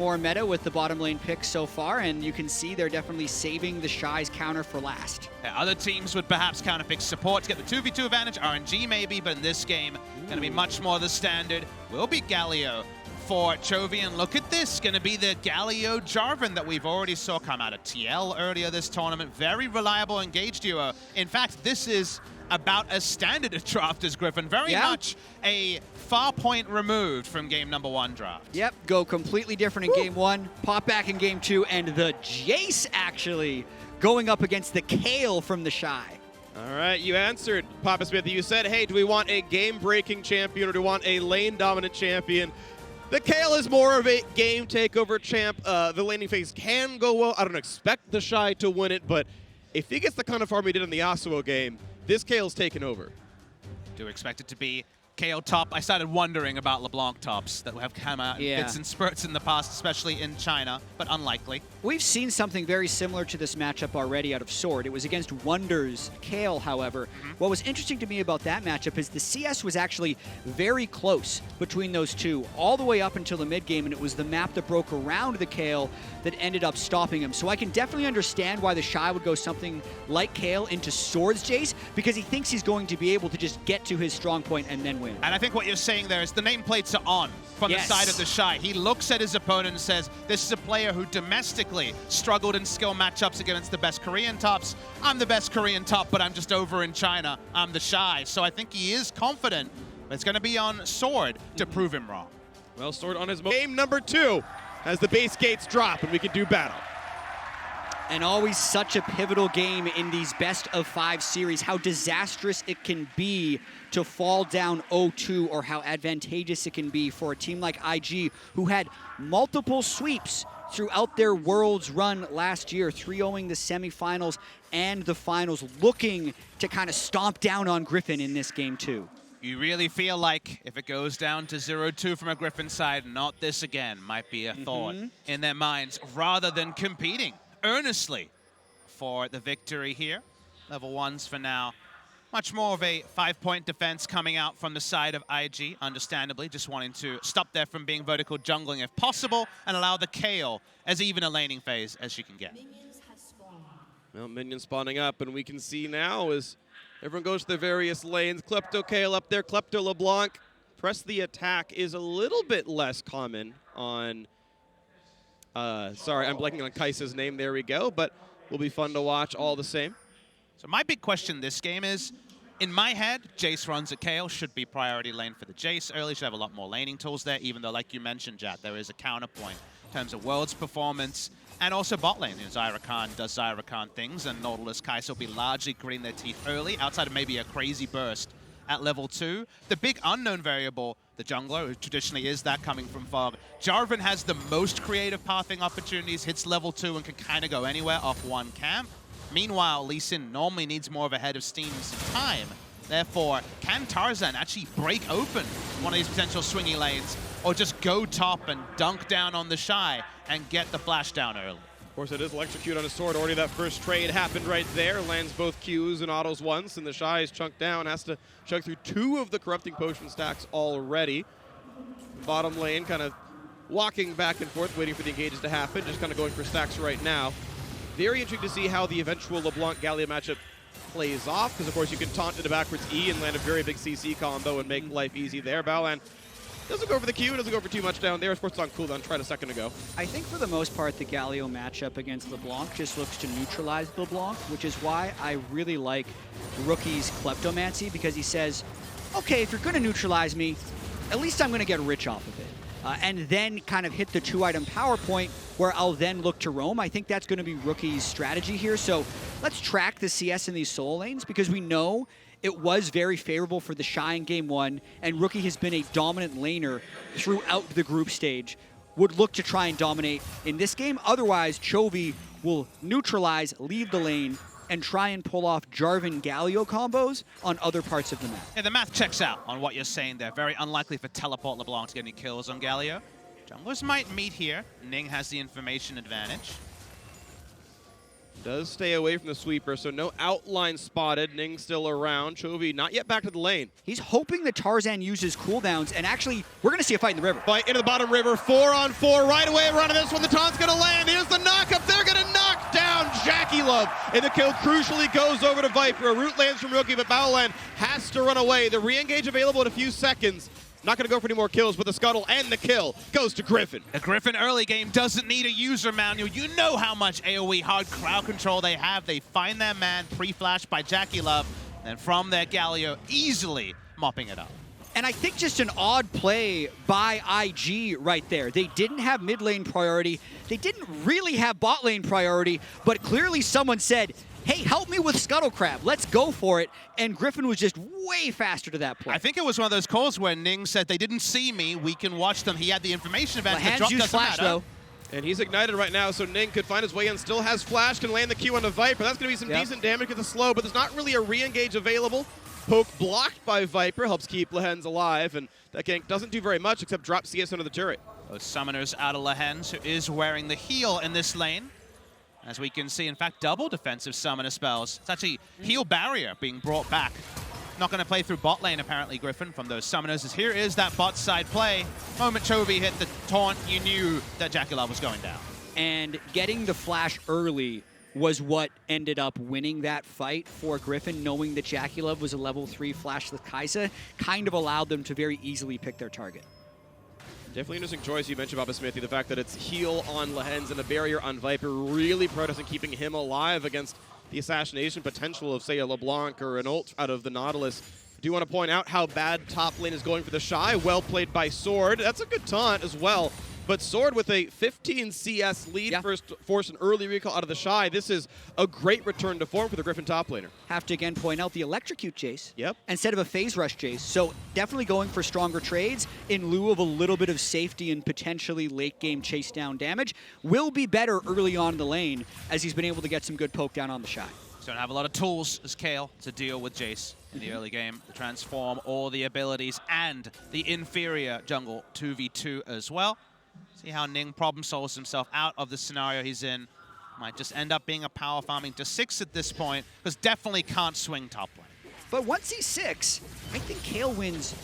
more meta with the bottom lane pick so far, and you can see they're definitely saving the Shy's counter for last. Yeah, other teams would perhaps counterpick support to get the 2v2 advantage, RNG maybe, but in this game, going to be much more the standard. Will be Galio for Chovy, and look at this, going to be the Galio Jarvan that we've already saw come out of TL earlier this tournament. Very reliable engaged duo. In fact, this is about as standard a draft as Griffin. Very much a far point removed from game #1 draft. Yep, go completely different in game 1, pop back in game 2, and the Jayce actually going up against the Kayle from TheShy. All right, you answered, Papasmithy. You said, hey, do we want a game-breaking champion or do we want a lane-dominant champion? The Kayle is more of a game takeover champ. The laning phase can go well. I don't expect TheShy to win it, but if he gets the kind of farm he did in the Yasuo game, this Kayle's taken over. Do expect it to be Kayle top. I started wondering about LeBlanc tops that have come out in fits and spurts in the past, especially in China, but unlikely. We've seen something very similar to this matchup already out of Sword. It was against Wonder's Kayle, however. What was interesting to me about that matchup is the CS was actually very close between those two, all the way up until the mid game, and it was the map that broke around the Kayle that ended up stopping him. So I can definitely understand why TheShy would go something like Kayle into Sword's Jayce, because he thinks he's going to be able to just get to his strong point and then win. And I think what you're saying there is the nameplates are on from the side of TheShy. He looks at his opponent and says, this is a player who domestically struggled in skill matchups against the best Korean tops. I'm the best Korean top, but I'm just over in China. I'm TheShy. So I think he is confident, but it's going to be on Sword to prove him wrong. Well, Sword on his game #2 as the base gates drop and we can do battle. And always such a pivotal game in these best-of-5 series, how disastrous it can be to fall down 0-2, or how advantageous it can be for a team like IG, who had multiple sweeps throughout their Worlds run last year, 3-0ing the semifinals and the finals, looking to kind of stomp down on Griffin in this game too. You really feel like if it goes down to 0-2 from a Griffin side, not this again might be a thought in their minds, rather than competing earnestly for the victory here. Level 1s for now. Much more of a 5-point defense coming out from the side of IG, understandably, just wanting to stop there from being vertical jungling if possible and allow the Kayle as even a laning phase as she can get. Well, minions spawning up, and we can see now as everyone goes to their various lanes. Klepto Kayle up there, Klepto LeBlanc. Press the attack is a little bit less common on sorry, I'm blanking on Kaisa's name. There we go, but will be fun to watch all the same. So my big question this game is, in my head, Jayce runs at Kayle, should be priority lane for the Jayce early, should have a lot more laning tools there, even though, like you mentioned, Jatt, there is a counterpoint in terms of World's performance, and also bot lane. You know, Rakan does Rakan things, and Nautilus, Kaisa will be largely gritting their teeth early, outside of maybe a crazy burst at level 2. The big unknown variable, the jungler, who traditionally is that coming from Fog. Jarvan has the most creative pathing opportunities, hits level 2 and can kind of go anywhere off one camp. Meanwhile, Lee Sin normally needs more of a head of steam some time. Therefore, can Tarzan actually break open one of these potential swingy lanes, or just go top and dunk down on TheShy and get the flash down early? Of course, it is electrocute on his sword. Already that first trade happened right there. Lands both Qs and autos once, and TheShy is chunked down. Has to chug through 2 of the corrupting potion stacks already. Bottom lane kind of walking back and forth, waiting for the engages to happen. Just kind of going for stacks right now. Very intrigued to see how the eventual LeBlanc-Galio matchup plays off, because of course you can taunt into backwards E and land a very big CC combo and make life easy there. Baolan doesn't go for the Q, doesn't go for too much down there. Of course, it's on cooldown, tried a second ago. I think for the most part, the Galio matchup against LeBlanc just looks to neutralize LeBlanc, which is why I really like Rookie's Kleptomancy, because he says, okay, if you're going to neutralize me, at least I'm going to get rich off of it. And then kind of hit the 2-item power point where I'll then look to roam. I think that's going to be Rookie's strategy here. So let's track the CS in these solo lanes, because we know it was very favorable for TheShy in game 1, and Rookie has been a dominant laner throughout the group stage. Would look to try and dominate in this game. Otherwise, Chovy will neutralize, leave the lane, and try and pull off Jarvan Galio combos on other parts of the map. Yeah, the math checks out on what you're saying there. Very unlikely for Teleport LeBlanc to get any kills on Galio. Junglers might meet here. Ning has the information advantage. Does stay away from the sweeper, so no outline spotted. Ning still around. Chovy not yet back to the lane. He's hoping that Tarzan uses cooldowns, and actually, we're going to see a fight in the river. Fight into the bottom river, 4-on-4 right away. Run of this one, the taunt's going to land. Here's the knock-up. They're going to knock down JackeyLove. And the kill crucially goes over to Viper. A root lands from Rookie, but Baolan has to run away. The re-engage available in a few seconds. Not going to go for any more kills, but the scuttle and the kill goes to Griffin. The Griffin early game doesn't need a user manual. You know how much AoE hard crowd control they have. They find their man, pre-flashed by JackeyLove, and from their Galio, easily mopping it up. And I think just an odd play by IG right there. They didn't have mid lane priority. They didn't really have bot lane priority, but clearly someone said, hey, help me with Scuttle Crab. Let's go for it. And Griffin was just way faster to that play. I think it was one of those calls where Ning said, they didn't see me. We can watch them. He had the information about it. The drop doesn't matter. Though. And he's ignited right now, so Ning could find his way in. Still has flash, can land the Q on the Viper. That's going to be some decent damage with the slow, but there's not really a re-engage available. Poke blocked by Viper helps keep Lehends alive, and that gank doesn't do very much except drop CS under the turret. Those summoners out of Lehends, who is wearing the heal in this lane. As we can see, in fact, double defensive summoner spells. It's actually heal barrier being brought back. Not going to play through bot lane, apparently, Griffin, from those summoners. As here is that bot side play. Moment Chovy hit the taunt, you knew that JackeyLove was going down. And getting the flash early was what ended up winning that fight for Griffin, knowing that JackeyLove was a level 3 flash with Kaisa, kind of allowed them to very easily pick their target. Definitely interesting choice you mentioned, Papasmithy, the fact that it's heal on Lehends and a barrier on Viper, really protesting keeping him alive against the assassination potential of, say, a LeBlanc or an ult out of the Nautilus. I do want to point out how bad top lane is going for TheShy. Well played by Sword. That's a good taunt as well. But Sword with a 15 CS lead, first force an early recall out of TheShy. This is a great return to form for the Griffin top laner. Have to again point out the electrocute Jayce instead of a phase rush Jayce. So definitely going for stronger trades in lieu of a little bit of safety and potentially late game chase down damage. Will be better early on in the lane as he's been able to get some good poke down on TheShy. He's going to have a lot of tools as Kayle to deal with Jayce in the early game, to transform all the abilities and the inferior jungle 2v2 as well. See how Ning problem solves himself out of the scenario he's in. Might just end up being a power farming to 6 at this point, because definitely can't swing top lane. But once he's 6, I think Kayle wins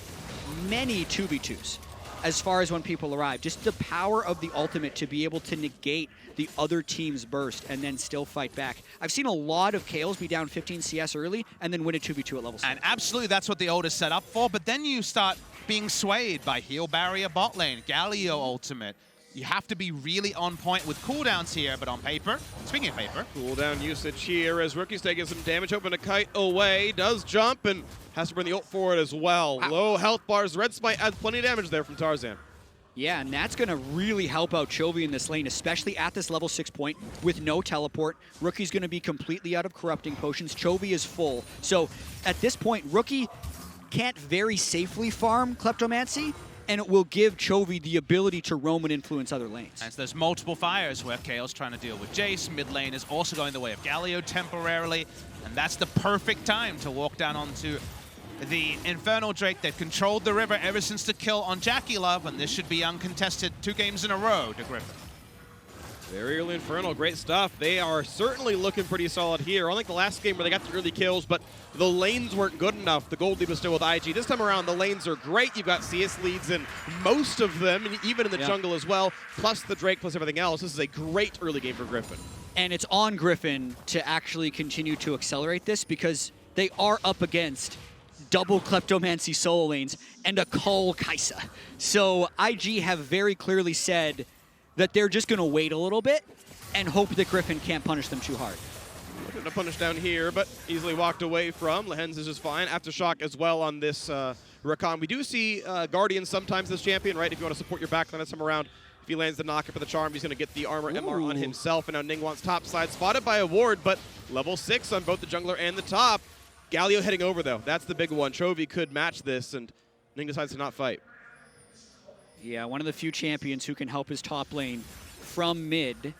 many 2v2s as far as when people arrive. Just the power of the ultimate to be able to negate the other team's burst and then still fight back. I've seen a lot of Kayles be down 15 CS early and then win a 2v2 at level 6. And absolutely that's what the ult is set up for, but then you start being swayed by heal barrier bot lane, Galio ultimate. You have to be really on point with cooldowns here, but on paper, speaking of paper. Cooldown usage here as Rookie's taking some damage, hoping to kite away. Does jump and has to bring the ult forward as well. Low health bars. Red Smite adds plenty of damage there from Tarzan. Yeah, and that's going to really help out Chovy in this lane, especially at this level 6 point with no teleport. Rookie's going to be completely out of corrupting potions. Chovy is full. So at this point, Rookie can't very safely farm Kleptomancy, and it will give Chovy the ability to roam and influence other lanes. And so there's multiple fires where Kayle's trying to deal with Jayce. Mid lane is also going the way of Galio temporarily, and that's the perfect time to walk down onto the Infernal Drake that controlled the river ever since the kill on JackeyLove, and this should be uncontested 2 games in a row to Griffin. Very early Infernal, great stuff. They are certainly looking pretty solid here. Unlike the last game where they got the early kills, but the lanes weren't good enough. The gold lead was still with IG. This time around, the lanes are great. You've got CS leads in most of them, and even in the jungle as well, plus the Drake, plus everything else. This is a great early game for Griffin. And it's on Griffin to actually continue to accelerate this because they are up against double Kleptomancy solo lanes and a Call Kaisa. So IG have very clearly said that they're just going to wait a little bit and hope that Griffin can't punish them too hard. Looking to punish down here, but easily walked away from. Lehends is just fine. Aftershock as well on this Rakan. We do see Guardian sometimes this champion, right? If you want to support your backline this time around. If he lands the knock-up for the charm, he's going to get the armor MR on himself. And now Ning wants top side, spotted by a ward, but level 6 on both the jungler and the top. Galio heading over, though. That's the big one. Chovy could match this, and Ning decides to not fight. Yeah, one of the few champions who can help his top lane from mid.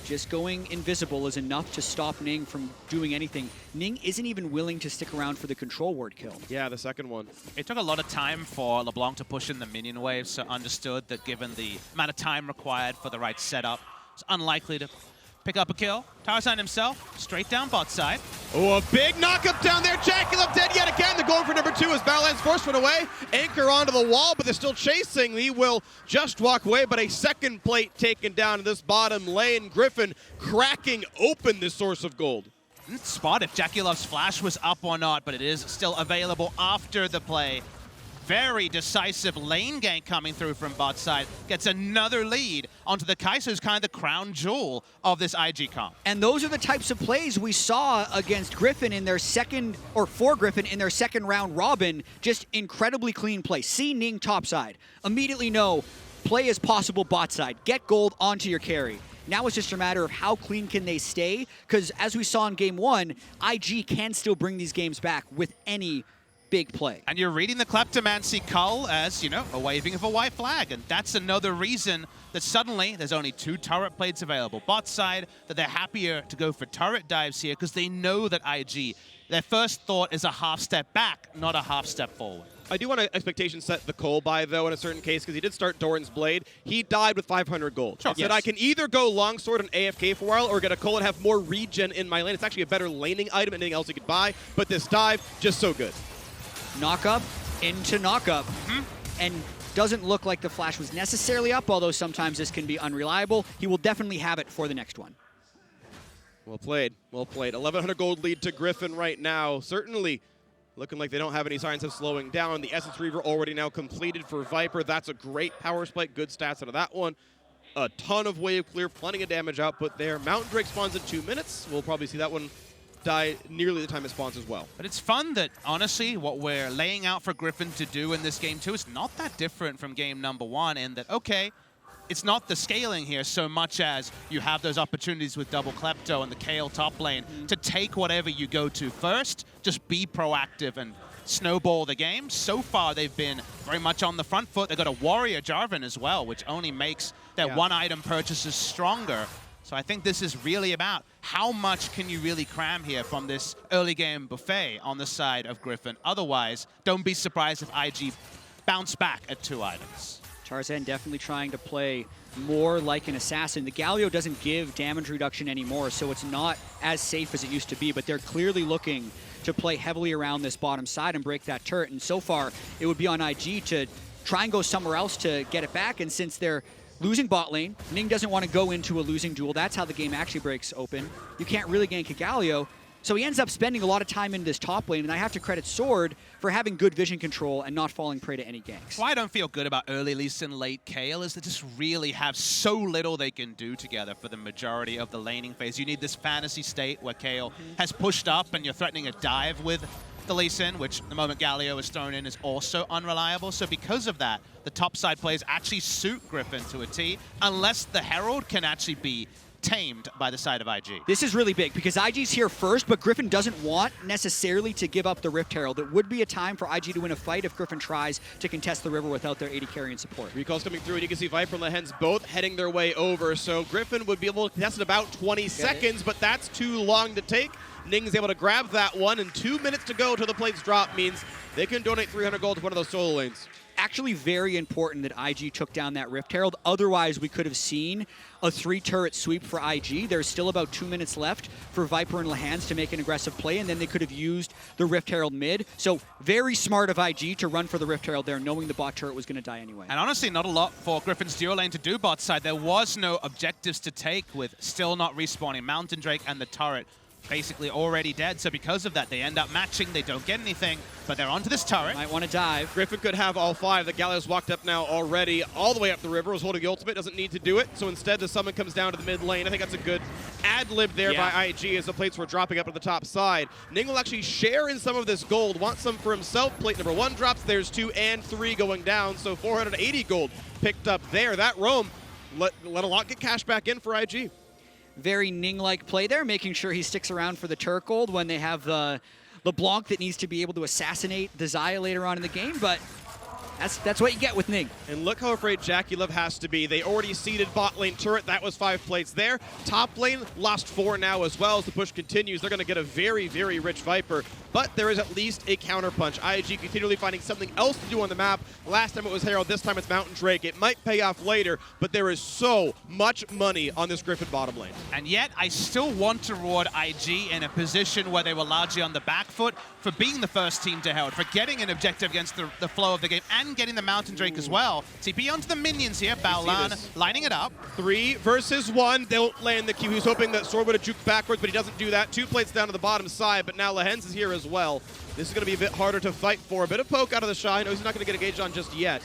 Just going invisible is enough to stop Ning from doing anything. Ning isn't even willing to stick around for the control ward kill. Yeah, the second one. It took a lot of time for LeBlanc to push in the minion wave, so understood that given the amount of time required for the right setup, it's unlikely to pick up a kill. Tarzan himself, straight down bot side. Oh, a big knock-up down there. JackeyLove dead yet again. The goal for number 2 is Baolan's forced one away. Anchor onto the wall, but they're still chasing. He will just walk away, but a second plate taken down in this bottom lane. Griffin cracking open this source of gold. Didn't spot if JackeyLove's flash was up or not, but it is still available after the play. Very decisive lane gank coming through from bot side. Gets another lead onto the Kaisa, who's kind of the crown jewel of this IG comp. And those are the types of plays we saw against Griffin in their second, or for Griffin in their second round robin. Just incredibly clean play. See Ning topside. Immediately know, play as possible bot side. Get gold onto your carry. Now it's just a matter of how clean can they stay, because as we saw in game 1, IG can still bring these games back with any big play. And you're reading the Kleptomancy cull as, you know, a waving of a white flag. And that's another reason that suddenly there's only 2 turret plates available bot side, that they're happier to go for turret dives here because they know that IG, their first thought is a half step back, not a half step forward. I do want to expectation set the Cole by, though, in a certain case, because he did start Doran's Blade. He died with 500 gold. Sure. He said, I can either go longsword and AFK for a while or get a Cole and have more regen in my lane. It's actually a better laning item than anything else he could buy, but this dive, just so good. Knock up into knock up. And doesn't look like the flash was necessarily up, although sometimes this can be unreliable. He will definitely have it for the next one. Well played, well played. 1,100 gold lead to Griffin right now. Certainly looking like they don't have any signs of slowing down. The Essence Reaver already now completed for Viper. That's a great power spike. Good stats out of that one. A ton of wave clear, plenty of damage output there. Mountain Drake spawns in 2 minutes. We'll probably see that one die nearly the time it spawns as well. But it's fun that, honestly, what we're laying out for Griffin to do in this game 2 is not that different from game number 1 in that, okay, it's not the scaling here so much as you have those opportunities with double Klepto and the Kayle top lane to take whatever you go to first, just be proactive and snowball the game. So far, they've been very much on the front foot. They've got a warrior Jarvan as well, which only makes their one-item purchases stronger. So I think this is really about how much can you really cram here from this early game buffet on the side of Griffin. Otherwise, don't be surprised if IG bounce back at 2 items. Tarzan definitely trying to play more like an assassin. The Galio doesn't give damage reduction anymore, so it's not as safe as it used to be, but they're clearly looking to play heavily around this bottom side and break that turret. And so far, it would be on IG to try and go somewhere else to get it back. And since they're losing bot lane, Ning doesn't want to go into a losing duel. That's how the game actually breaks open. You can't really gank a Galio. So he ends up spending a lot of time in this top lane, and I have to credit Sword for having good vision control and not falling prey to any ganks. Why I don't feel good about early Lee Sin, late Kayle is they just really have so little they can do together for the majority of the laning phase. You need this fantasy state where Kayle has pushed up and you're threatening a dive with the Lee Sin, which the moment Galio is thrown in is also unreliable. So because of that, the top side plays actually suit Griffin to a T, unless the Herald can actually be tamed by the side of IG. This is really big because IG's here first, but Griffin doesn't want necessarily to give up the Rift Herald. It would be a time for IG to win a fight if Griffin tries to contest the river without their AD carry and support. Recalls coming through, and you can see Viper and Lehends both heading their way over, so Griffin would be able to contest in about 20 seconds, but that's too long to take. Ning's able to grab that one, and 2 minutes to go till the plates drop means they can donate 300 gold to one of those solo lanes. Actually very important that IG took down that Rift Herald. Otherwise, we could have seen a 3-turret sweep for IG. There's still about 2 minutes left for Viper and Lehends to make an aggressive play, and then they could have used the Rift Herald mid. So very smart of IG to run for the Rift Herald there, knowing the bot turret was going to die anyway. And honestly, not a lot for Griffin's duo lane to do bot side. There was no objectives to take with still not respawning Mountain Drake and the turret basically already dead, so because of that, they end up matching, they don't get anything, but they're onto this turret. Might want to dive. Griffin could have all 5. The Galio's walked up now already, all the way up the river, was holding the ultimate, doesn't need to do it, so instead the summon comes down to the mid lane. I think that's a good ad-lib there by IG as the plates were dropping up to the top side. Ning will actually share in some of this gold, wants some for himself. Plate number 1 drops, there's 2 and 3 going down, so 480 gold picked up there. That roam let a lot get cash back in for IG. Very Ning-like play there, making sure he sticks around for the turret gold when they have the LeBlanc that needs to be able to assassinate the Xayah later on in the game, but That's what you get with Ning. And look how afraid JackeyLove has to be. They already seeded bot lane turret. That was 5 plates there. Top lane lost 4 now as well as the push continues. They're going to get a very, very rich Viper. But there is at least a counterpunch. IG continually finding something else to do on the map. Last time it was Herald. This time it's Mountain Drake. It might pay off later, but there is so much money on this Griffin bottom lane. And yet, I still want to reward IG in a position where they were largely on the back foot for being the first team to Herald, for getting an objective against the flow of the game, and getting the Mountain Drake as well. TP onto the minions here. Baolan lining it up. 3 versus 1. They'll land the Q. He's hoping that Sword would have juked backwards, but he doesn't do that. 2 plates down to the bottom side, but now Lehends is here as well. This is going to be a bit harder to fight for. A bit of poke out of TheShy. No, he's not going to get engaged on just yet.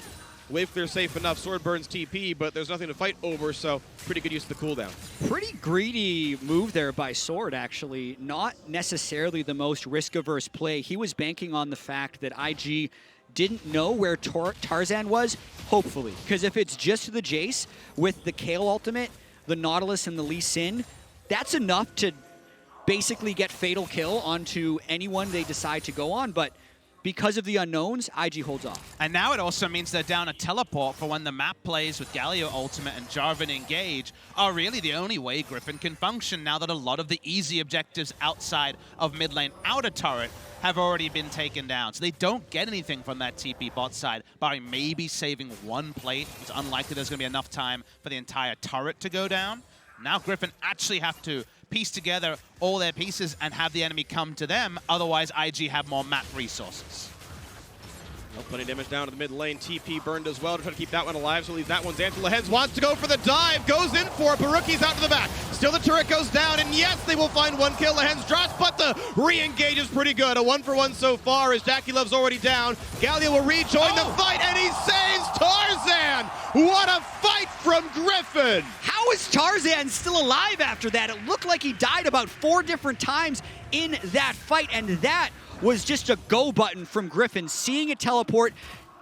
Wave clear safe enough. Sword burns TP, but there's nothing to fight over, so pretty good use of the cooldown. Pretty greedy move there by Sword, actually. Not necessarily the most risk-averse play. He was banking on the fact that IG didn't know where Tarzan was, hopefully. Because if it's just the Jayce with the Kayle ultimate, the Nautilus, and the Lee Sin, that's enough to basically get fatal kill onto anyone they decide to go on. But because of the unknowns, IG holds off. And now it also means they're down a teleport for when the map plays with Galio ultimate and Jarvan engage are really the only way Griffin can function now that a lot of the easy objectives outside of mid lane outer turret have already been taken down. So they don't get anything from that TP bot side, barring maybe saving 1 plate. It's unlikely there's going to be enough time for the entire turret to go down. Now Griffin actually have to piece together all their pieces and have the enemy come to them. Otherwise, IG have more map resources. Well, plenty of damage down to the mid lane. TP burned as well to try to keep that one alive, so leave that one's answer. Lehends wants to go for the dive, goes in for it, but Rookie's out to the back. Still the turret goes down, and yes, they will find 1 kill. Lehends drops, but the re-engage is pretty good. A 1-for-1 so far as JackeyLove's already down. Galio will rejoin the fight, and he saves Tarzan! What a fight from Griffin! How is Tarzan still alive after that? It looked like he died about 4 different times in that fight, and that was just a go button from Griffin, seeing it teleport,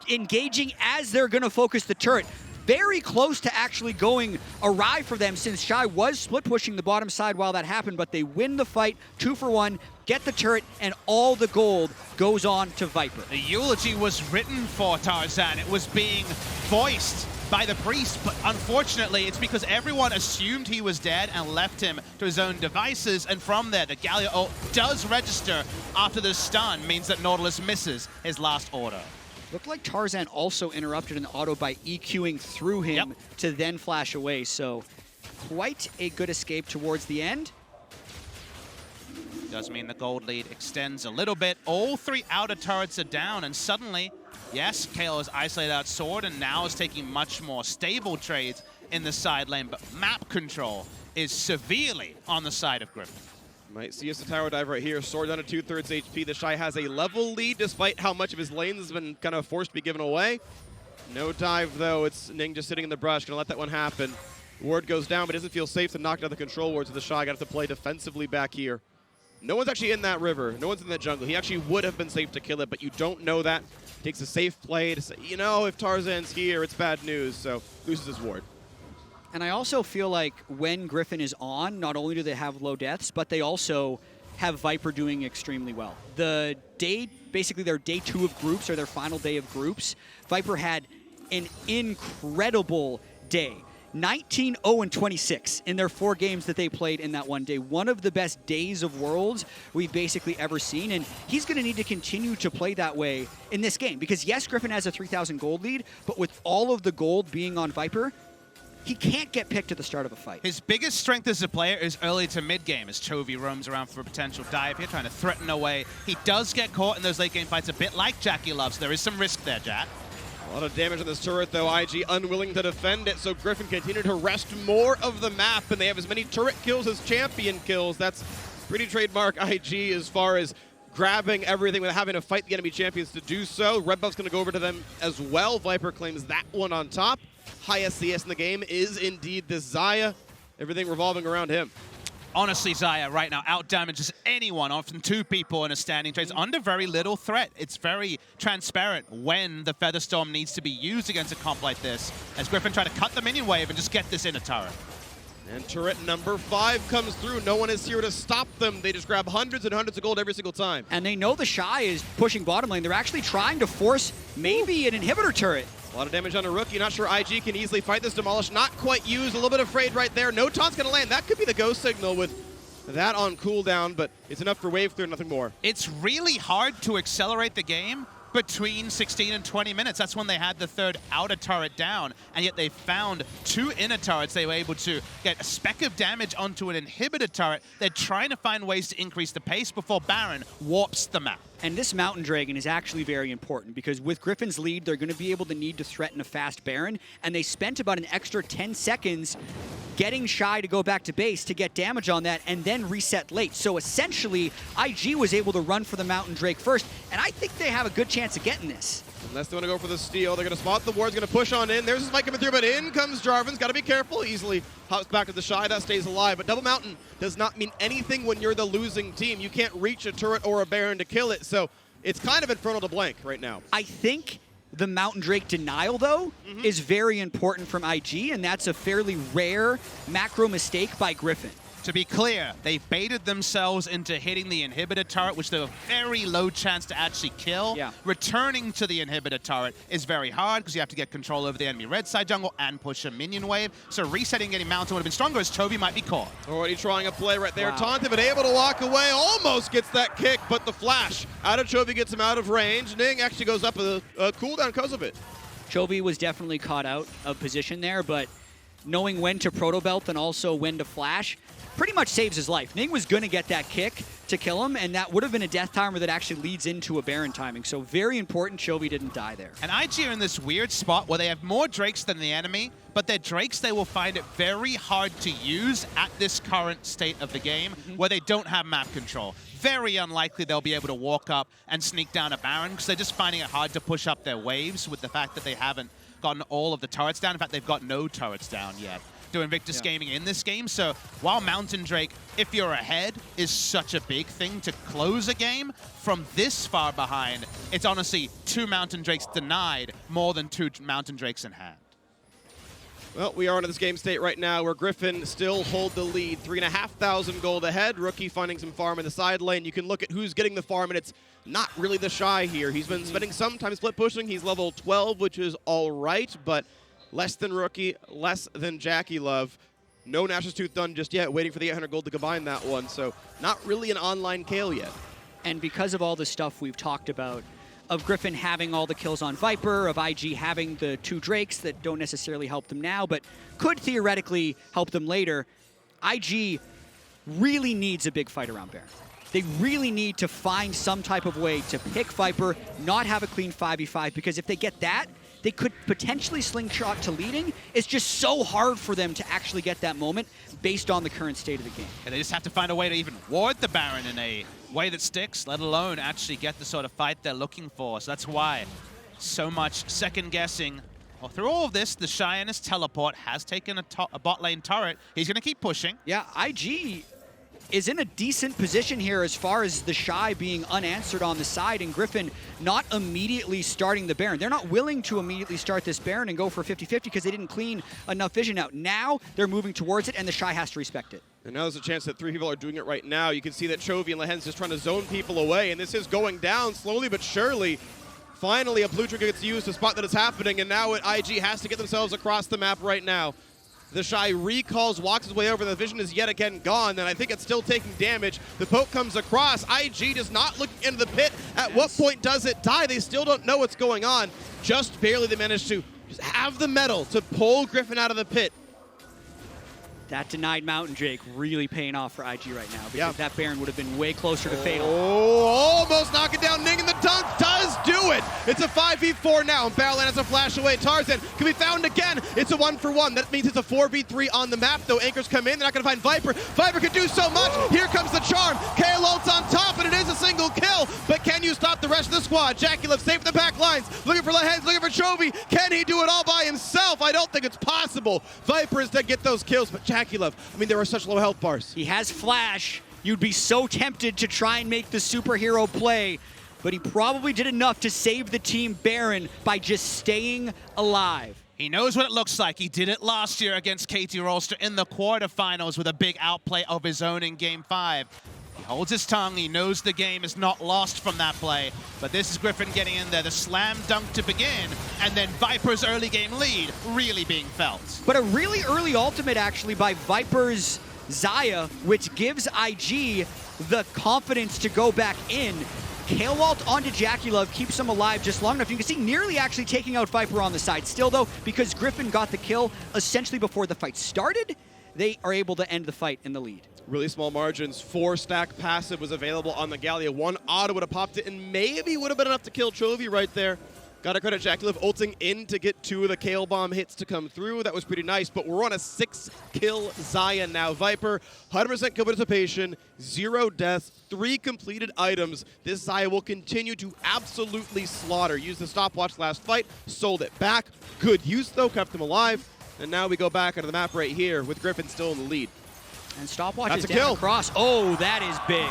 engaging as they're going to focus the turret. Very close to actually going awry for them, since Shy was split pushing the bottom side while that happened, but they win the fight 2-for-1, get the turret, and all the gold goes on to Viper. The eulogy was written for Tarzan. It was being voiced by the priest, but unfortunately it's because everyone assumed he was dead and left him to his own devices, and from there the Galio ult does register after the stun, means that Nautilus misses his last order. Looked like Tarzan also interrupted an auto by EQing through him to then flash away, so quite a good escape towards the end. Does mean the gold lead extends a little bit. All 3 outer turrets are down, and suddenly, yes, Kayle has isolated out Sword and now is taking much more stable trades in the side lane, but map control is severely on the side of Griffin. Might see us a tower dive right here. Sword down to 2/3 HP. TheShy has a level lead despite how much of his lanes has been kind of forced to be given away. No dive though. It's Ning just sitting in the brush. Gonna let that one happen. Ward goes down, but doesn't feel safe to knock down the control ward, so TheShy gotta have to play defensively back here. No one's actually in that river. No one's in that jungle. He actually would have been safe to kill it, but you don't know that. Takes a safe play to say, you know, if Tarzan's here, it's bad news, so loses his ward. And I also feel like when Griffin is on, not only do they have low deaths, but they also have Viper doing extremely well. The day, basically their day 2 of groups, or their final day of groups, Viper had an incredible day. 19-0-26 in their 4 games that they played in that one day. One of the best days of Worlds we've basically ever seen, and he's going to need to continue to play that way in this game. Because yes, Griffin has a 3,000 gold lead, but with all of the gold being on Viper, he can't get picked at the start of a fight. His biggest strength as a player is early to mid-game, as Chovy roams around for a potential dive here, trying to threaten away. He does get caught in those late-game fights a bit like JackeyLove, so there is some risk there, Jatt. A lot of damage on this turret, though. IG unwilling to defend it, so Griffin continued to wrest more of the map, and they have as many turret kills as champion kills. That's pretty trademark IG as far as grabbing everything without having to fight the enemy champions to do so. Red buff's going to go over to them as well. Viper claims that one on top. Highest CS in the game is indeed this Xayah. Everything revolving around him. Honestly, Xayah right now out-damages anyone, often 2 people in a standing trade. It's under very little threat. It's very transparent when the Featherstorm needs to be used against a comp like this, as Griffin try to cut the minion wave and just get this in a turret. And turret number 5 comes through. No one is here to stop them. They just grab hundreds and hundreds of gold every single time. And they know TheShy is pushing bottom lane. They're actually trying to force maybe an inhibitor turret. A lot of damage on a rookie. Not sure IG can easily fight this. Demolish not quite used. A little bit afraid right there. No taunt's going to land. That could be the go signal with that on cooldown, but it's enough for wave clear, nothing more. It's really hard to accelerate the game between 16 and 20 minutes. That's when they had the third outer turret down, and yet they found 2 inner turrets. They were able to get a speck of damage onto an inhibitor turret. They're trying to find ways to increase the pace before Baron warps the map. And this Mountain Dragon is actually very important because with Griffin's lead, they're going to be able to need to threaten a fast Baron, and they spent about an extra 10 seconds getting Shy to go back to base to get damage on that and then reset late. So essentially, IG was able to run for the Mountain Drake first, and I think they have a good chance of getting this. Unless they want to go for the steal, they're going to spot the ward's going to push on in. There's a spike coming through, but in comes Jarvan's. Got to be careful. Easily hops back to TheShy. That stays alive. But Double Mountain does not mean anything when you're the losing team. You can't reach a turret or a Baron to kill it. So it's kind of infernal to blank right now. I think the Mountain Drake denial, though, is very important from IG, and that's a fairly rare macro mistake by Griffin. To be clear, they baited themselves into hitting the inhibitor turret, which they have a very low chance to actually kill. Yeah. Returning to the inhibitor turret is very hard because you have to get control over the enemy red side jungle and push a minion wave. So resetting getting Mountain would have been stronger as Chovy might be caught. Already trying a play right there. Wow. Taunted, but able to walk away. Almost gets that kick, but the flash out of Chovy gets him out of range. Ning actually goes up a cooldown because of it. Chovy was definitely caught out of position there, but knowing when to proto belt and also when to flash pretty much saves his life. Ning was going to get that kick to kill him, and that would have been a death timer that actually leads into a Baron timing. So very important Chovy didn't die there. And IG are in this weird spot where they have more Drakes than the enemy, but their Drakes, they will find it very hard to use at this current state of the game where they don't have map control. Very unlikely they'll be able to walk up and sneak down a Baron because they're just finding it hard to push up their waves with the fact that they haven't gotten all of the turrets down. In fact, they've got no turrets down yet. To Invictus Gaming in this game. So while Mountain Drake, if you're ahead, is such a big thing to close a game, from this far behind, it's honestly 2 Mountain Drakes denied more than 2 Mountain Drakes in hand. Well, we are into this game state right now where Griffin still hold the lead. 3,500 gold ahead. Rookie finding some farm in the side lane. You can look at who's getting the farm, and it's not really TheShy here. He's been spending some time split pushing. He's level 12, which is all right, but less than Rookie, less than JackeyLove. No Nash's Tooth done just yet, waiting for the 800 gold to combine that one. So not really an online Kayle yet. And because of all the stuff we've talked about, of Griffin having all the kills on Viper, of IG having the 2 Drakes that don't necessarily help them now, but could theoretically help them later, IG really needs a big fight around Baron. They really need to find some type of way to pick Viper, not have a clean 5v5, because if they get that, they could potentially slingshot to leading. It's just so hard for them to actually get that moment based on the current state of the game. And they just have to find a way to even ward the Baron in a way that sticks, let alone actually get the sort of fight they're looking for. So that's why so much second guessing. Well, through all of this, TheShy and his teleport has taken a bot lane turret. He's going to keep pushing. Yeah, IG is in a decent position here as far as TheShy being unanswered on the side and Griffin not immediately starting the Baron. They're not willing to immediately start this Baron and go for 50-50 because they didn't clean enough vision out. Now they're moving towards it and TheShy has to respect it. And now there's a chance that 3 people are doing it right now. You can see that Chovy and Lehends just trying to zone people away, and this is going down slowly but surely. Finally, a blue trigger gets used to spot that it's happening, and now IG has to get themselves across the map right now. TheShy recalls, walks his way over, and the vision is yet again gone, and I think it's still taking damage. The poke comes across. IG does not look into the pit. At what point does it die? They still don't know what's going on. Just barely they managed to just have the metal to pull Griffin out of the pit. That denied Mountain Drake really paying off for IG right now because that Baron would have been way closer to fatal. Oh, almost knocking down Ning, and the dunk does do it. It's a 5v4 now, and Baolan has a flash away. Tarzan can be found again. It's a 1-for-1. That means it's a 4v3 on the map, though. Anchors come in. They're not going to find Viper. Viper could do so much. Here comes the charm. Kayle ults on top, and it is a single kill. But can you stop the rest of the squad? JackeyLove safe in the back lines. Looking for Lehends, looking for Chovy. Can he do it all by himself? I don't think it's possible. Viper is to get those kills, but JackeyLove, I mean, there are such low health bars. He has flash. You'd be so tempted to try and make the superhero play, but he probably did enough to save the team Baron by just staying alive. He knows what it looks like. He did it last year against KT Rolster in the quarterfinals with a big outplay of his own in Game 5. He holds his tongue. He knows the game is not lost from that play. But this is Griffin getting in there. The slam dunk to begin. And then Viper's early game lead really being felt. But a really early ultimate, actually, by Viper's Xayah, which gives IG the confidence to go back in. Kayle ult onto JackeyLove keeps him alive just long enough. You can see nearly actually taking out Viper on the side. Still, though, because Griffin got the kill essentially before the fight started, they are able to end the fight in the lead. Really small margins. 4-stack passive was available on the Galio. 1 auto would have popped it and maybe would have been enough to kill Chovy right there. Got to credit JackeyLove ulting in to get 2 of the Kayle bomb hits to come through. That was pretty nice, but we're on a 6-kill Xayah now. Viper, 100% kill participation, 0 deaths, 3 completed items. This Xayah will continue to absolutely slaughter. Used the stopwatch last fight, sold it back. Good use though, kept him alive. And now we go back onto the map right here with Griffin still in the lead. And stopwatch That's is a down kill. across. Oh, that is big.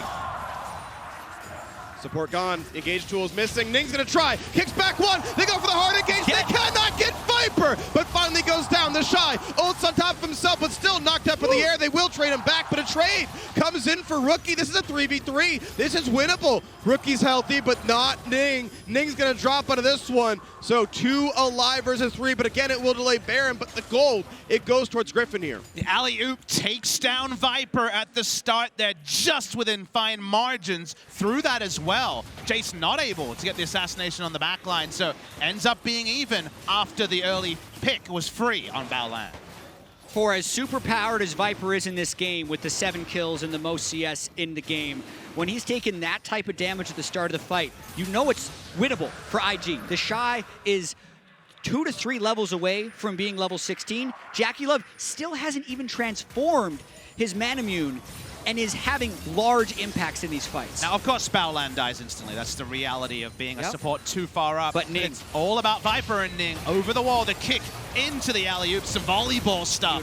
Support gone. Engage tools missing. Ning's gonna try. Kicks back 1. They go for the hard engage. They cannot get Viper, but finally goes down. TheShy ults on top of himself, but still knocked up in the air. They will trade him back, but a trade comes in for Rookie. This is a 3v3. This is winnable. Rookie's healthy, but not Ning. Ning's gonna drop out of this one. So 2 alive versus 3, but again, it will delay Baron, but the gold, it goes towards Griffin here. The alley-oop takes down Viper at the start. They're just within fine margins through that as well. Jayce not able to get the assassination on the back line, so ends up being even after the early pick was free on Baolan. For as superpowered as Viper is in this game with the 7 kills and the most CS in the game, when he's taken that type of damage at the start of the fight, you know it's winnable for IG. TheShy is 2 to 3 levels away from being level 16. JackeyLove still hasn't even transformed his Manamune and is having large impacts in these fights. Now, of course, Baolan dies instantly. That's the reality of being a support too far up. But Ning. It's all about Viper and Ning. Over the wall, the kick into the alley-oop, some volleyball stuff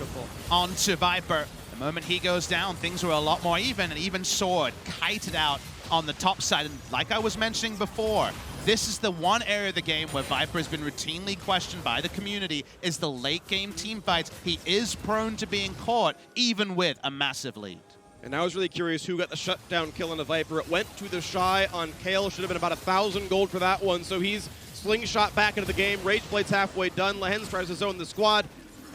onto Viper. The moment he goes down, things were a lot more even, and even Sword kited out on the top side. And like I was mentioning before, this is the one area of the game where Viper has been routinely questioned by the community, is the late game team fights. He is prone to being caught, even with a massive lead. And I was really curious who got the shutdown kill on the Viper. It went to TheShy on Kayle. Should have been about 1,000 gold for that one. So he's slingshot back into the game. Rage Blade's halfway done. Lehends tries to zone the squad.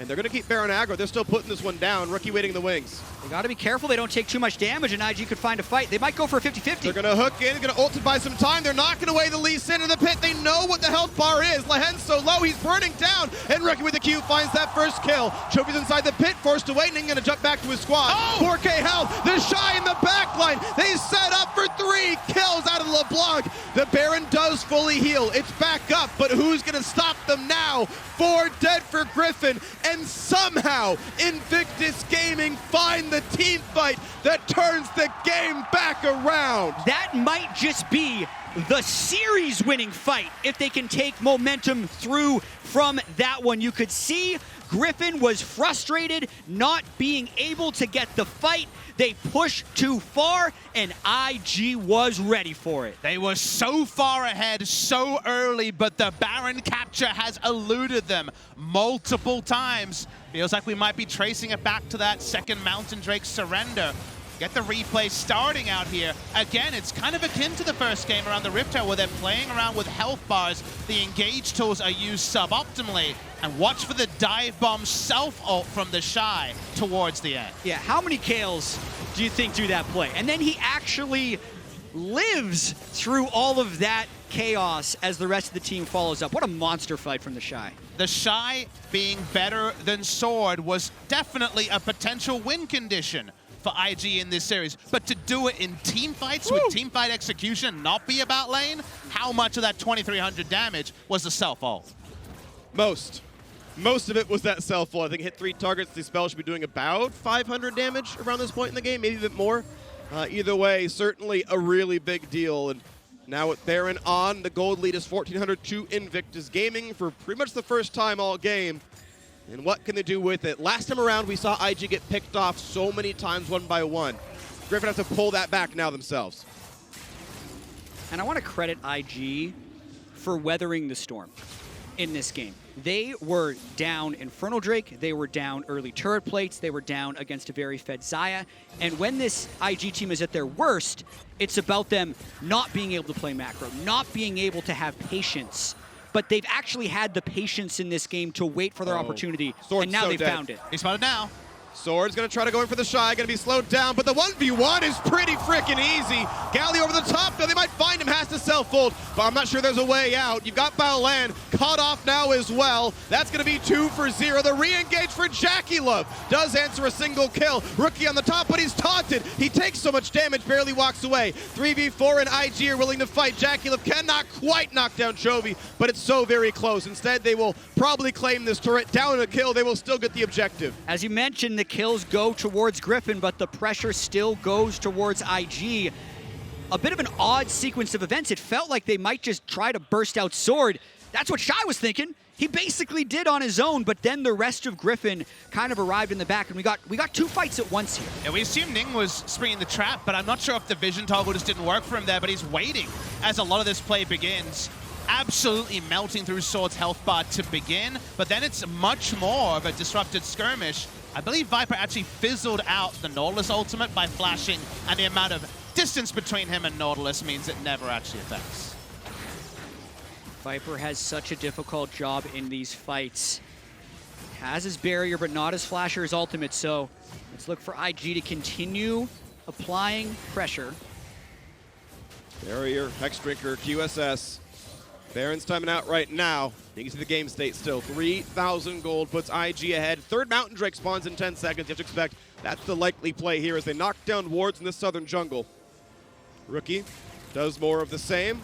And they're going to keep Baron aggro. They're still putting this one down. Rookie waiting in the wings. They got to be careful they don't take too much damage, and IG could find a fight. They might go for a 50-50. They're going to hook in, going to ult to buy some time. They're knocking away the Lee Sin in the pit. They know what the health bar is. Lehends so low, he's burning down. And Rookie with the Q finds that first kill. Chovy's inside the pit, forced away. Ning going to jump back to his squad. 4K health. TheShy in the back line. They set up for 3 kills out of LeBlanc. The Baron does fully heal. It's back up, but who's going to stop them now? 4 dead for Griffin. And somehow Invictus Gaming find the team fight that turns the game back around. That might just be the series winning fight if they can take momentum through from that one. You could see Griffin was frustrated not being able to get the fight. They pushed too far, and IG was ready for it. They were so far ahead so early, but the Baron capture has eluded them multiple times. Feels like we might be tracing it back to that second Mountain Drake surrender. Get the replay starting out here. Again, it's kind of akin to the first game around the Rift Tower where they're playing around with health bars. The engage tools are used suboptimally. And watch for the dive bomb self-ult from TheShy towards the end. Yeah, how many Kayles do you think do that play? And then he actually lives through all of that chaos as the rest of the team follows up. What a monster fight from TheShy. TheShy being better than Sword was definitely a potential win condition for IG in this series. But to do it in team fights with team fight execution, not be about lane, how much of that 2,300 damage was the self-ult? Most of it was that self-ult. I think hit 3 targets. The spell should be doing about 500 damage around this point in the game, maybe a bit more. Either way, certainly a really big deal. And now with Baron on, the gold lead is 1,400 to Invictus Gaming for pretty much the first time all game. And what can they do with it? Last time around, we saw IG get picked off so many times one by one. Griffin has to pull that back now themselves. And I want to credit IG for weathering the storm. in this game. They were down Infernal Drake, they were down early turret plates, they were down against a very fed Xayah, and when this IG team is at their worst, it's about them not being able to play macro, not being able to have patience. But they've actually had the patience in this game to wait for their opportunity, Sword's and now so they've dead. found it. He's spotted now. Sword's gonna try to go in for the Shy, gonna be slowed down, but the 1v1 is pretty freaking easy. Galio over the top, though they might find him, has to self-fold, but I'm not sure there's a way out. You've got Baolan caught off now as well. That's gonna be 2 for 0. The re-engage for JackeyLove does answer a single kill. Rookie on the top, but he's taunted. He takes so much damage, barely walks away. 3v4 and IG are willing to fight. JackeyLove cannot quite knock down Chovy, but it's so very close. Instead, they will probably claim this turret. Down a kill, they will still get the objective. As you mentioned, the kills go towards Griffin, but the pressure still goes towards IG. A bit of an odd sequence of events. It felt like they might just try to burst out Sword. That's what TheShy was thinking. He basically did on his own, but then the rest of Griffin kind of arrived in the back, and we got 2 fights at once here. Yeah, we assume Ning was springing the trap, but I'm not sure if the vision toggle just didn't work for him there, but he's waiting as a lot of this play begins. Absolutely melting through Sword's health bar to begin, but then it's much more of a disrupted skirmish. I believe Viper actually fizzled out the Nautilus ultimate by flashing, and the amount of distance between him and Nautilus means it never actually affects. Viper has such a difficult job in these fights. Has his barrier, but not his flash or his ultimate, so let's look for IG to continue applying pressure. Barrier, Hex Drinker, QSS. Baron's timing out right now. You can see the game state still. 3,000 gold puts IG ahead. Third Mountain Drake spawns in 10 seconds. You have to expect that's the likely play here as they knock down wards in this southern jungle. Rookie does more of the same.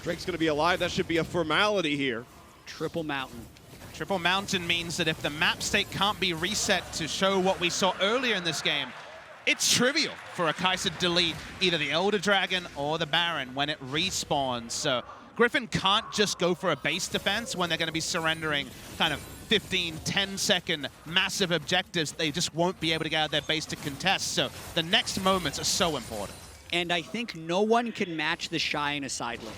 Drake's going to be alive. That should be a formality here. Triple Mountain. Triple Mountain means that if the map state can't be reset to show what we saw earlier in this game, it's trivial for a Kaisa to delete either the Elder Dragon or the Baron when it respawns. So Griffin can't just go for a base defense when they're going to be surrendering kind of 15, 10-second massive objectives. They just won't be able to get out of their base to contest. So the next moments are so important. And I think no one can match TheShy in a side lane.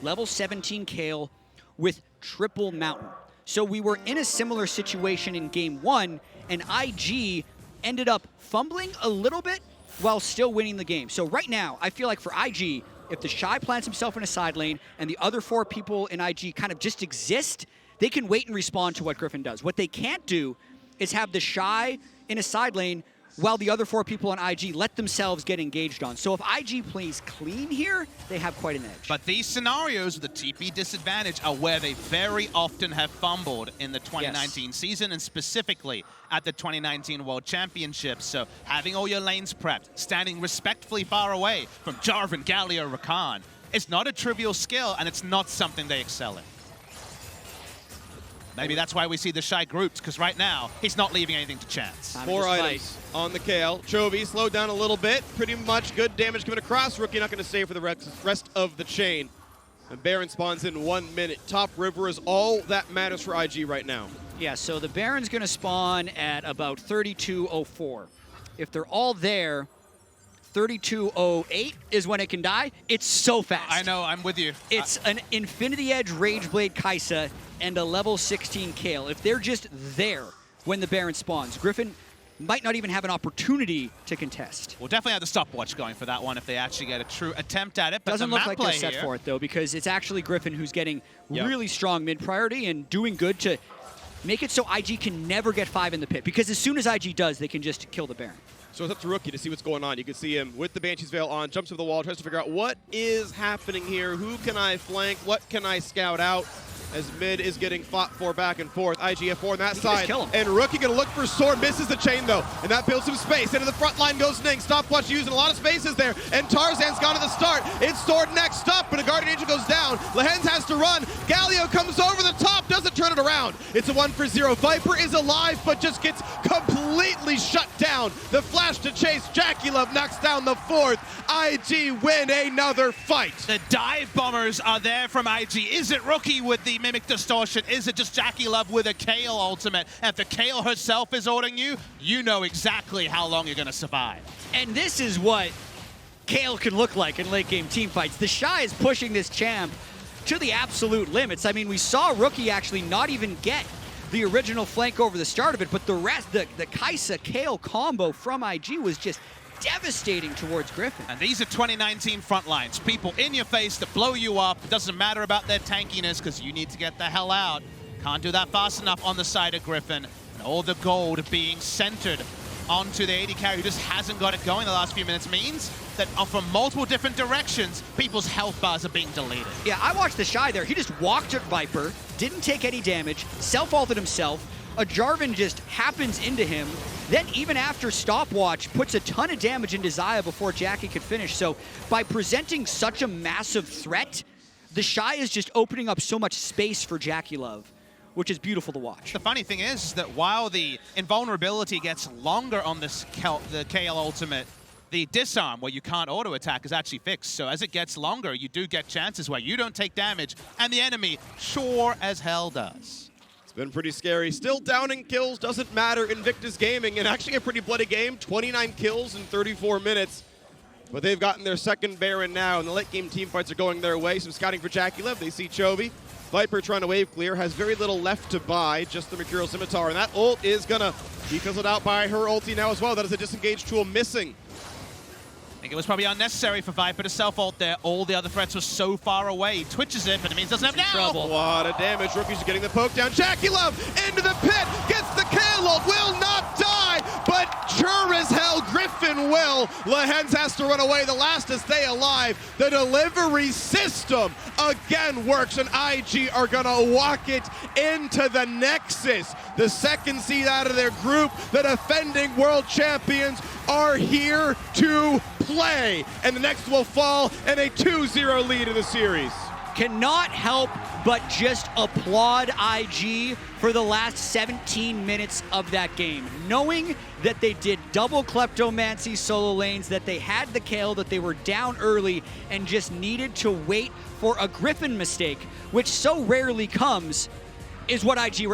Level 17 Kayle with Triple Mountain. So we were in a similar situation in game 1, and IG ended up fumbling a little bit while still winning the game. So right now, I feel like for IG, if TheShy plants himself in a side lane and the other 4 people in IG kind of just exist, they can wait and respond to what Griffin does. What they can't do is have TheShy in a side lane while the other 4 people on IG let themselves get engaged on. So if IG plays clean here, they have quite an edge. But these scenarios with the TP disadvantage are where they very often have fumbled in the 2019 season, and specifically at the 2019 World Championships. So having all your lanes prepped, standing respectfully far away from Jarvan, Galio, Rakan, it's not a trivial skill, and it's not something they excel in. Maybe that's why we see TheShy grouped, because right now, he's not leaving anything to chance. 4 items on the Kayle. Chovy slowed down a little bit. Pretty much good damage coming across. Rookie not going to save for the rest of the chain. And Baron spawns in 1 minute. Top river is all that matters for IG right now. Yeah, so the Baron's going to spawn at about 32:04. If they're all there, 32:08 is when it can die. It's so fast. I know, I'm with you. It's an Infinity Edge Rageblade Kaisa and a level 16 Kayle. If they're just there when the Baron spawns, Griffin might not even have an opportunity to contest. We'll definitely have the stopwatch going for that one if they actually get a true attempt at it. But Doesn't the look map like play they're set here, for it, though, because it's actually Griffin who's getting really strong mid-priority and doing good to make it so IG can never get 5 in the pit, because as soon as IG does, they can just kill the Baron. So it's up to Rookie to see what's going on. You can see him with the Banshee's Veil on, jumps over the wall, tries to figure out what is happening here. Who can I flank? What can I scout out? As mid is getting fought for back and forth. IGF4 on that side. Kill him. And Rookie gonna look for Sword, misses the chain though. And that builds some space. Into the front line goes Ning. Stopwatch using a lot of spaces there. And Tarzan's gone to the start. It's Sword next up, but a Guardian Angel goes down. Lehends has to run. Galio comes over the top, doesn't turn it around. It's a 1 for 0. Viper is alive, but just gets completely shut down. The flash to chase. JackeyLove knocks down the 4th. IG win another fight. The dive bombers are there from IG. Is it Rookie with the Mimic Distortion? Is it just JackeyLove with a Kayle ultimate? And if the Kayle herself is ordering you, you know exactly how long you're going to survive. And this is what Kayle can look like in late game team fights. TheShy is pushing this champ to the absolute limits. I mean, we saw Rookie actually not even get the original flank over the start of it, but the rest, the Kaisa Kayle combo from IG was just devastating towards Griffin. And these are 2019 front lines. People in your face that blow you up. It doesn't matter about their tankiness because you need to get the hell out. Can't do that fast enough on the side of Griffin. And all the gold being centered onto the AD carry who just hasn't got it going the last few minutes means that from multiple different directions, people's health bars are being deleted. Yeah, I watched TheShy there. He just walked at Viper, didn't take any damage, self-ulted himself. A Jarvan just happens into him. Then even after stopwatch, puts a ton of damage into Xayah before Jackie could finish. So by presenting such a massive threat, TheShy is just opening up so much space for JackeyLove, which is beautiful to watch. The funny thing is that while the invulnerability gets longer on this the Kayle ultimate, the disarm where you can't auto attack is actually fixed. So as it gets longer, you do get chances where you don't take damage and the enemy sure as hell does. It's been pretty scary. Still downing kills, doesn't matter. Invictus Gaming, and actually a pretty bloody game. 29 kills in 34 minutes. But they've gotten their second Baron now, and the late game team fights are going their way. Some scouting for JackeyLove. They see Chovy. Viper trying to wave clear, has very little left to buy, just the Mercurial Scimitar, and that ult is gonna be fizzled out by her ulti now as well. That is a disengage tool missing. I think it was probably unnecessary for Viper to self-ult there. All the other threats were so far away. He twitches it, but it means doesn't have now. Trouble. A lot of damage. Rookies are getting the poke down. JackeyLove into the pit, gets the Kayle ult, will not die, but sure as hell Griffin will. Lehends has to run away, the last to stay alive. The delivery system again works, and IG are gonna walk it into the Nexus. The second seed out of their group, the defending world champions, are here to play, and the next will fall in a 2-0 lead in the series. Cannot help but just applaud IG for the last 17 minutes of that game. Knowing that they did double kleptomancy solo lanes, that they had the Kayle, that they were down early and just needed to wait for a Griffin mistake, which so rarely comes, is what IG